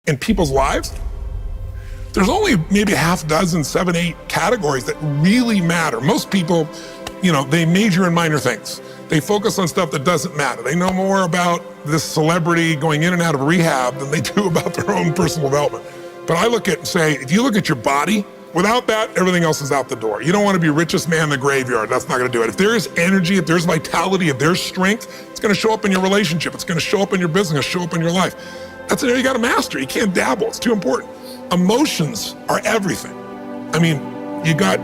in people's lives, there's only maybe a half dozen, 7, 8 categories that really matter. Most people, they major in minor things. They focus on stuff that doesn't matter. They know more about this celebrity going in and out of rehab than they do about their own personal development. But I look at and say, if you look at your body, without that, everything else is out the door. You don't want to be richest man in the graveyard. That's not going to do it. If there is energy, if there's vitality, if there's strength, it's going to show up in your relationship. It's going to show up in your business, show up in your life. That's an area you got to master. You can't dabble. It's too important. Emotions are everything. I mean, you got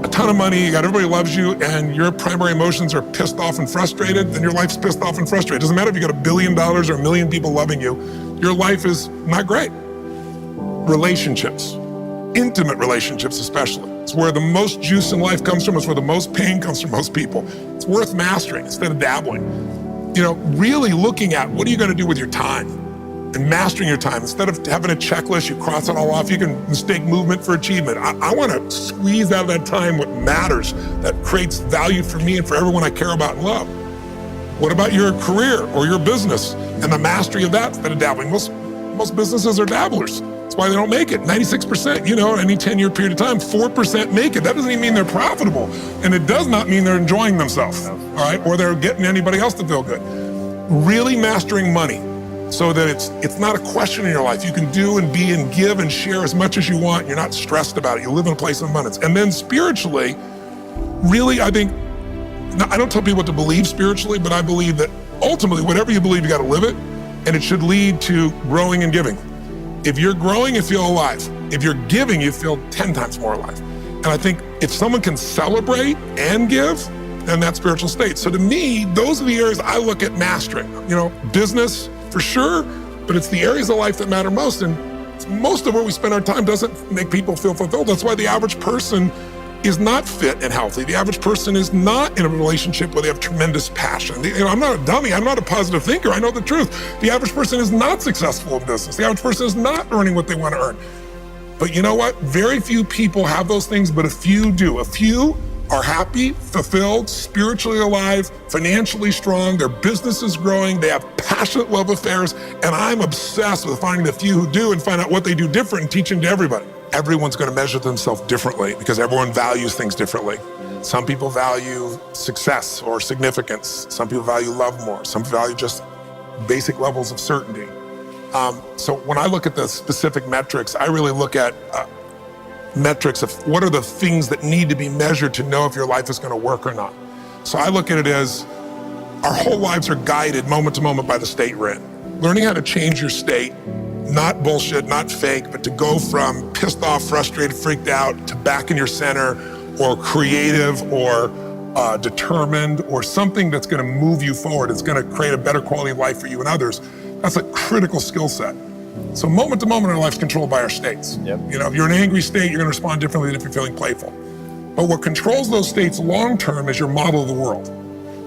a ton of money, everybody loves you, and your primary emotions are pissed off and frustrated, then your life's pissed off and frustrated. It doesn't matter if you got $1 billion or 1 million people loving you, your life is not great. Relationships, intimate relationships especially. It's where the most juice in life comes from. It's where the most pain comes from most people. It's worth mastering instead of dabbling. Really looking at what are you going to do with your time? And mastering your time. Instead of having a checklist, you cross it all off, you can mistake movement for achievement. I want to squeeze out of that time what matters, that creates value for me and for everyone I care about and love. What about your career or your business and the mastery of that instead of dabbling? Most businesses are dabblers. That's why they don't make it. 96%, in any 10-year period of time, 4% make it. That doesn't even mean they're profitable. And it does not mean they're enjoying themselves, all right? Or they're getting anybody else to feel good. Really mastering money, so that it's not a question in your life. You can do and be and give and share as much as you want. You're not stressed about it. You live in a place of abundance. And then spiritually, really, I think, I don't tell people what to believe spiritually, but I believe that ultimately, whatever you believe, you got to live it, and it should lead to growing and giving. If you're growing, you feel alive. If you're giving, you feel 10 times more alive. And I think if someone can celebrate and give, then that's spiritual state. So to me, those are the areas I look at mastering. Business, for sure, but it's the areas of life that matter most, and most of where we spend our time doesn't make people feel fulfilled. That's why the average person is not fit and healthy. The average person is not in a relationship where they have tremendous passion. I'm not a dummy, I'm not a positive thinker, I know the truth. The average person is not successful in business. The average person is not earning what they want to earn. But you know what? Very few people have those things, but a few do. A few are happy, fulfilled, spiritually alive, financially strong, their business is growing, they have passionate love affairs, and I'm obsessed with finding the few who do and find out what they do different and teaching to everybody. Everyone's going to measure themselves differently because everyone values things differently. Some people value success or significance. Some people value love more. Some value just basic levels of certainty. So when I look at the specific metrics, I really look at metrics of what are the things that need to be measured to know if your life is going to work or not. So I look at it as our whole lives are guided moment to moment by the state we're in. Learning how to change your state, not bullshit, not fake, but to go from pissed off, frustrated, freaked out to back in your center, or creative, or determined, or something that's going to move you forward. It's going to create a better quality of life for you and others. That's a critical skill set. So moment to moment, our life's controlled by our states. Yep. If you're in an angry state, you're going to respond differently than if you're feeling playful. But what controls those states long term is your model of the world,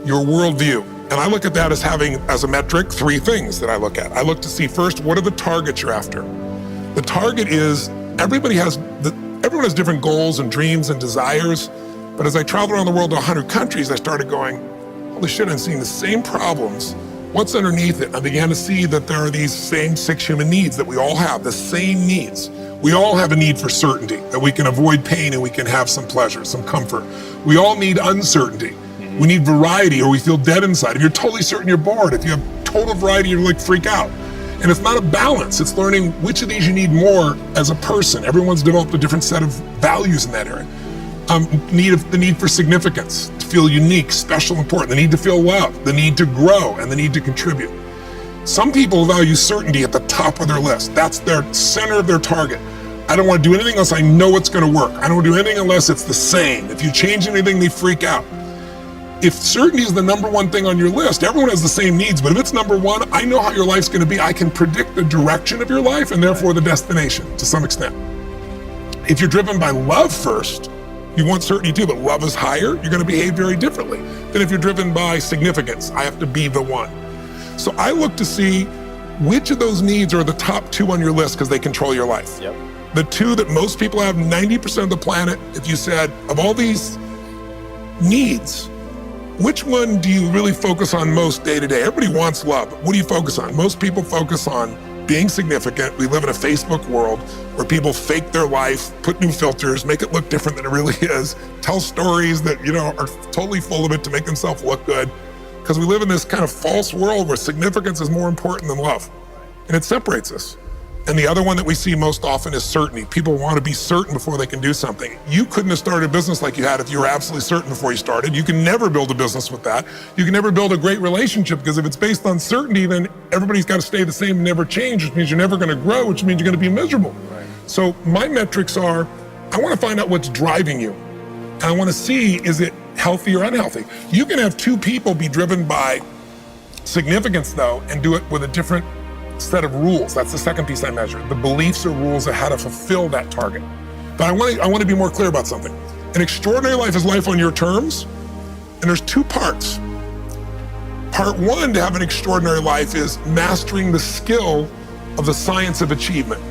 your worldview. And I look at that as having, as a metric, 3 things that I look at. I look to see first, what are the targets you're after? The target is, everyone has different goals and dreams and desires. But as I traveled around the world to 100 countries, I started going, holy shit, I'm seeing the same problems. What's underneath it? I began to see that there are these same 6 human needs that we all have, the same needs. We all have a need for certainty, that we can avoid pain and we can have some pleasure, some comfort. We all need uncertainty. We need variety, or we feel dead inside. If you're totally certain, you're bored. If you have total variety, you're like freak out. And it's not a balance. It's learning which of these you need more as a person. Everyone's developed a different set of values in that area. The need for significance, to feel unique, special, important, the need to feel loved, the need to grow, and the need to contribute. Some people value certainty at the top of their list. That's their center of their target. I don't want to do anything unless I know it's going to work. I don't want to do anything unless it's the same. If you change anything, they freak out. If certainty is the number 1 thing on your list, everyone has the same needs, but if it's number 1, I know how your life's going to be. I can predict the direction of your life and therefore the destination to some extent. If you're driven by love first, you want certainty too, but love is higher, you're going to behave very differently than if you're driven by significance. I have to be the one. So I look to see which of those needs are the top 2 on your list because they control your life. Yep. The 2 that most people have, 90% of the planet, if you said, of all these needs, which one do you really focus on most day to day? Everybody wants love. What do you focus on? Most people focus on being significant. We live in a Facebook world where people fake their life, put new filters, make it look different than it really is, tell stories that, are totally full of it to make themselves look good. Because we live in this kind of false world where significance is more important than love. And it separates us. And the other one that we see most often is certainty. People want to be certain before they can do something. You couldn't have started a business like you had if you were absolutely certain before you started. You can never build a business with that. You can never build a great relationship, because if it's based on certainty, then everybody's got to stay the same and never change, which means you're never going to grow, which means you're going to be miserable. Right. So my metrics are, I want to find out what's driving you. And I want to see, is it healthy or unhealthy? You can have two people be driven by significance, though, and do it with a different set of rules. That's the second piece I measure. The beliefs or rules of how to fulfill that target. But I want to be more clear about something. An extraordinary life is life on your terms, and there's two parts. Part one to have an extraordinary life is mastering the skill of the science of achievement.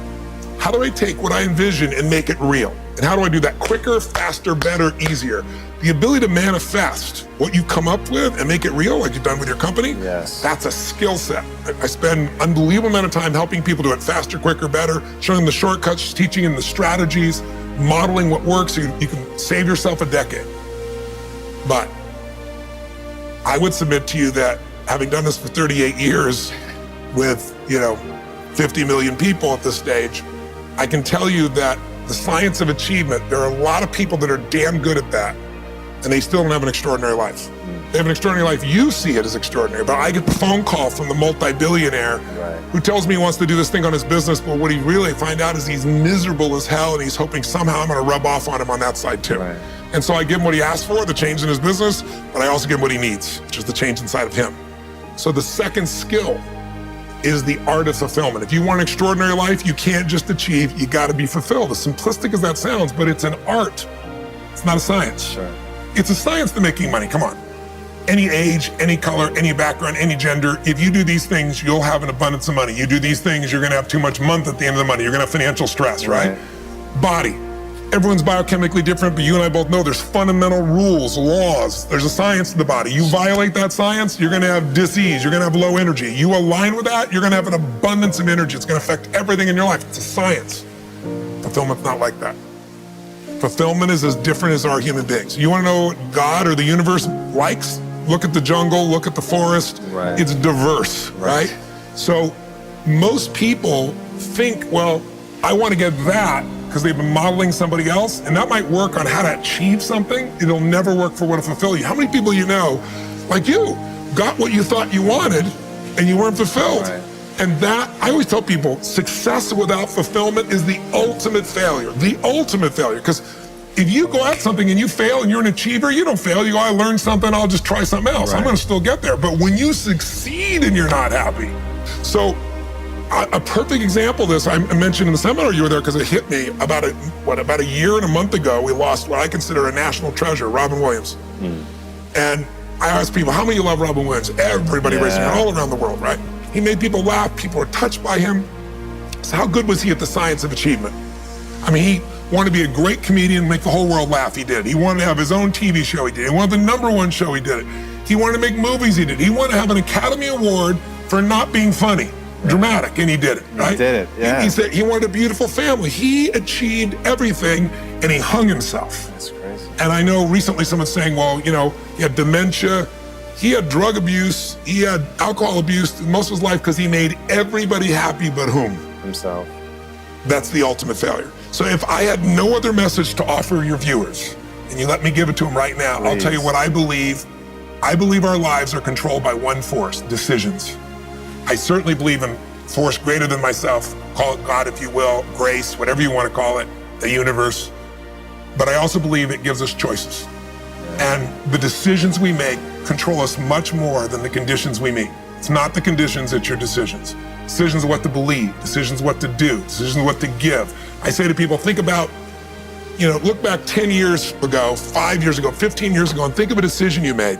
How do I take what I envision and make it real? And how do I do that quicker, faster, better, easier? The ability to manifest what you come up with and make it real, like you've done with your company, yes, that's a skill set. I spend an unbelievable amount of time helping people do it faster, quicker, better, showing them the shortcuts, teaching them the strategies, modeling what works so you can save yourself a decade. But I would submit to you that having done this for 38 years with, 50 million people at this stage, I can tell you that the science of achievement, there are a lot of people that are damn good at that, and they still don't have an extraordinary life. They have an extraordinary life. You see it as extraordinary, but I get the phone call from the multi-billionaire who tells me he wants to do this thing on his business, but what he really find out is he's miserable as hell, and he's hoping somehow I'm going to rub off on him on that side too. Right. And so I give him what he asked for, the change in his business, but I also give him what he needs, which is the change inside of him. So the second skill is the art of fulfillment. If you want an extraordinary life, you can't just achieve, you got to be fulfilled. As simplistic as that sounds, but it's an art. It's not a science. Sure. It's a science to making money, come on. Any age, any color, any background, any gender, if you do these things, you'll have an abundance of money. You do these things, you're gonna have too much month at the end of the money. You're gonna have financial stress, right? Body. Everyone's biochemically different, but you and I both know there's fundamental rules, laws. There's a science to the body. You violate that science, you're gonna have disease, you're gonna have low energy. You align with that, you're gonna have an abundance of energy. It's gonna affect everything in your life. It's a science. Fulfillment's not like that. Fulfillment is as different as our human beings. You wanna know what God or the universe likes? Look at the jungle, look at the forest. Right. It's diverse, right? So most people think, well, I wanna get that, because they've been modeling somebody else, and that might work on how to achieve something. It'll never work for what to fulfill you. How many people you know, like you, got what you thought you wanted and you weren't fulfilled? Right. And that, I always tell people, success without fulfillment is the ultimate failure. The ultimate failure, because if you go at something and you fail and you're an achiever, you don't fail. You go, I learned something, I'll just try something else. Right. I'm gonna still get there. But when you succeed and you're not happy. So a perfect example of this, I mentioned in the seminar you were there because it hit me about a year and a month ago, we lost what I consider a national treasure, Robin Williams. And I asked people, how many of you love Robin Williams? Everybody raising their hand all around the world, right? He made people laugh, people were touched by him. So how good was he at the science of achievement? I mean, he wanted to be a great comedian, make the whole world laugh, he did. He wanted to have his own TV show, he did. He wanted the #1 show, he did it. He wanted to make movies, he did. He wanted to have an Academy Award for not being funny. Dramatic, and he did it, right? He did it, yeah. He said he wanted a beautiful family. He achieved everything, and he hung himself. That's crazy. And I know recently someone's saying, well, he had dementia, he had drug abuse, he had alcohol abuse most of his life because he made everybody happy but whom? Himself. That's the ultimate failure. So if I had no other message to offer your viewers, and you let me give it to them right now, I'll tell you what I believe. I believe our lives are controlled by one force, decisions. I certainly believe in force greater than myself, call it God if you will, grace, whatever you want to call it, the universe. But I also believe it gives us choices. And the decisions we make control us much more than the conditions we meet. It's not the conditions, it's your decisions. Decisions of what to believe, decisions of what to do, decisions of what to give. I say to people, think about, look back 10 years ago, 5 years ago, 15 years ago, and think of a decision you made.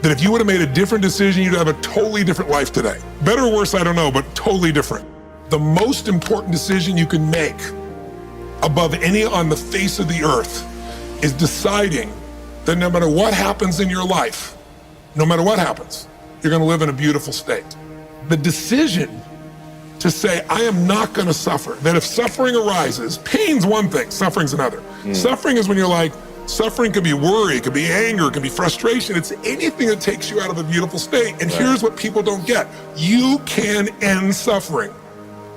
That if you would have made a different decision, you'd have a totally different life today. Better or worse, I don't know, but totally different. The most important decision you can make above any on the face of the earth is deciding that no matter what happens in your life, no matter what happens, you're gonna live in a beautiful state. The decision to say, I am not going to suffer. That if suffering arises, pain's one thing, suffering's another. Suffering is when you're like, suffering could be worry, it could be anger, it could be frustration. It's anything that takes you out of a beautiful state. And here's what people don't get. You can end suffering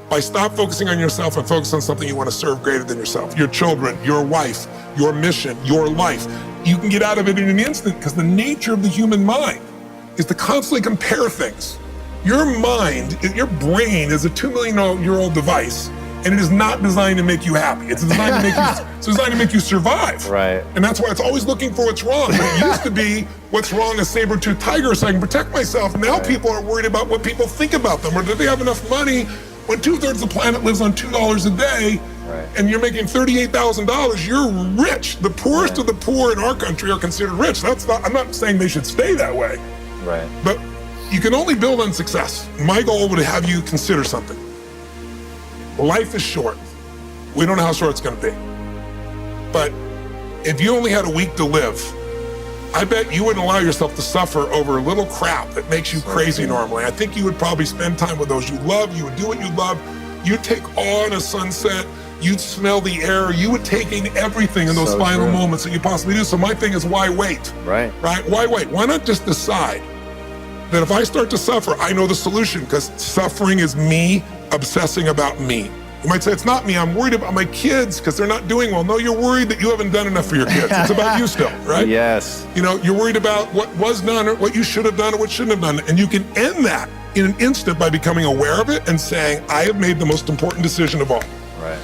by stop focusing on yourself and focus on something you want to serve greater than yourself. Your children, your wife, your mission, your life. You can get out of it in an instant because the nature of the human mind is to constantly compare things. Your mind, your brain is a 2 million year old device, and it is not designed to make you happy. It's designed to make you survive. Right. And that's why it's always looking for what's wrong. But it used to be what's wrong, a saber-toothed tiger, so I can protect myself. Now people are worried about what people think about them, or do they have enough money when 2/3 of the planet lives on $2 a day, and you're making $38,000, you're rich. The poorest of the poor in our country are considered rich. I'm not saying they should stay that way. Right. But you can only build on success. My goal would have you consider something. Life is short. We don't know how short it's going to be. But if you only had a week to live, I bet you wouldn't allow yourself to suffer over little crap that makes you crazy normally. I think you would probably spend time with those you love. You would do what you love. You'd take awe in a sunset. You'd smell the air. You would take in everything in those final moments that you possibly do. So my thing is, why wait? Right. Why wait? Why not just decide that if I start to suffer, I know the solution, because suffering is me obsessing about me. You might say, it's not me, I'm worried about my kids because they're not doing well. No, you're worried that you haven't done enough for your kids. It's about you still, right? Yes. You know, you're worried about what was done or what you should have done or what shouldn't have done. And you can end that in an instant by becoming aware of it and saying, I have made the most important decision of all. Right.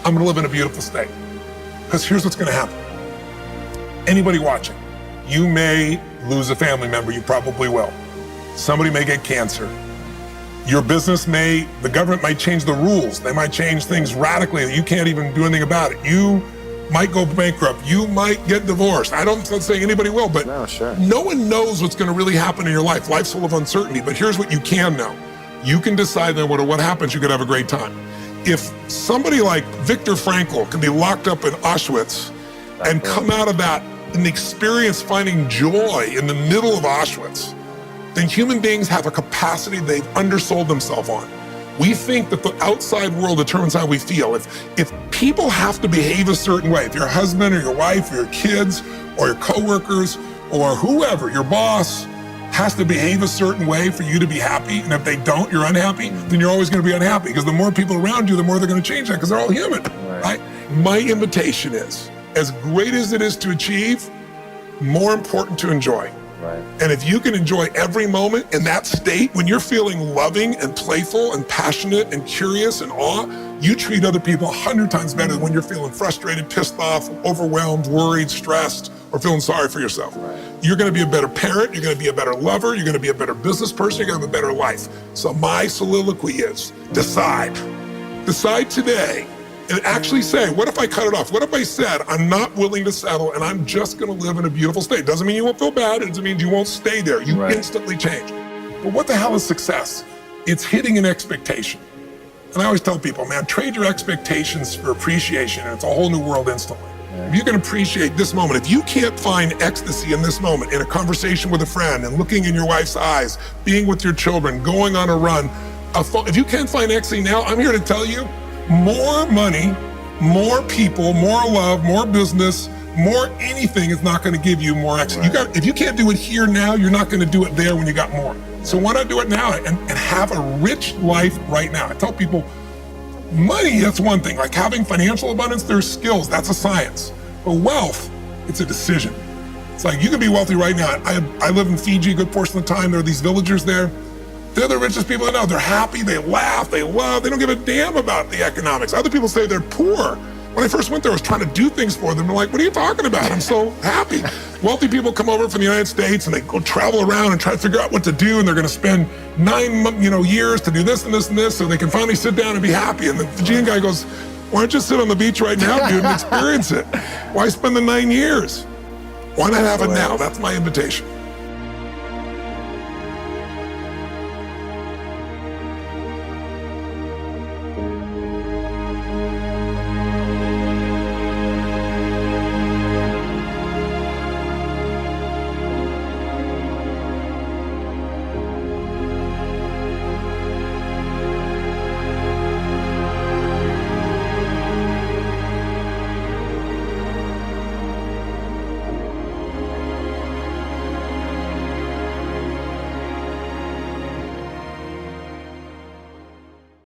I'm gonna live in a beautiful state. Because here's what's gonna happen. Anybody watching, you may lose a family member, you probably will. Somebody may get cancer. Your business the government might change the rules. They might change things radically that you can't even do anything about it. You might go bankrupt. You might get divorced. I'm not saying anybody will, but no one knows what's gonna really happen in your life. Life's full of uncertainty, but here's what you can know. You can decide that what happens, you could have a great time. If somebody like Viktor Frankl can be locked up in Auschwitz and come out of that and experience finding joy in the middle of Auschwitz, then human beings have a capacity they've undersold themselves on. We think that the outside world determines how we feel. If people have to behave a certain way, if your husband or your wife or your kids or your coworkers or whoever, your boss, has to behave a certain way for you to be happy, and if they don't, you're unhappy, then you're always gonna be unhappy, because the more people around you, the more they're gonna change that, because they're all human, right? My invitation is, as great as it is to achieve, more important to enjoy. Right. And if you can enjoy every moment in that state, when you're feeling loving and playful and passionate and curious and awe, you treat other people 100 times better than when you're feeling frustrated, pissed off, overwhelmed, worried, stressed, or feeling sorry for yourself. Right. You're gonna be a better parent, you're gonna be a better lover, you're gonna be a better business person, you're gonna have a better life. So my soliloquy is, decide. Decide today and actually say, what if I cut it off? What if I said, I'm not willing to settle and I'm just gonna live in a beautiful state? Doesn't mean you won't feel bad, it doesn't mean you won't stay there. You instantly change. But what the hell is success? It's hitting an expectation. And I always tell people, man, trade your expectations for appreciation, and it's a whole new world instantly. If you can appreciate this moment, if you can't find ecstasy in this moment, in a conversation with a friend and looking in your wife's eyes, being with your children, going on a run, if you can't find ecstasy now, I'm here to tell you, more money, more people, more love, more business, more anything is not gonna give you more ecstasy. If you can't do it here now, you're not gonna do it there when you got more. So why not do it now and have a rich life right now? I tell people, money, that's one thing. Like having financial abundance, there's skills, that's a science. But wealth, it's a decision. It's like you can be wealthy right now. I live in Fiji a good portion of the time. There are these villagers there. They're the richest people I know. They're happy, they laugh, they love, they don't give a damn about the economics. Other people say they're poor. When I first went there, I was trying to do things for them. They're like, what are you talking about? I'm so happy. Wealthy people come over from the United States and they go travel around and try to figure out what to do, and they're gonna spend 9 years to do this and this and this so they can finally sit down and be happy. And the Fijian guy goes, why don't you sit on the beach right now, dude, and experience it? Why spend the 9 years? Why not have it now? That's my invitation.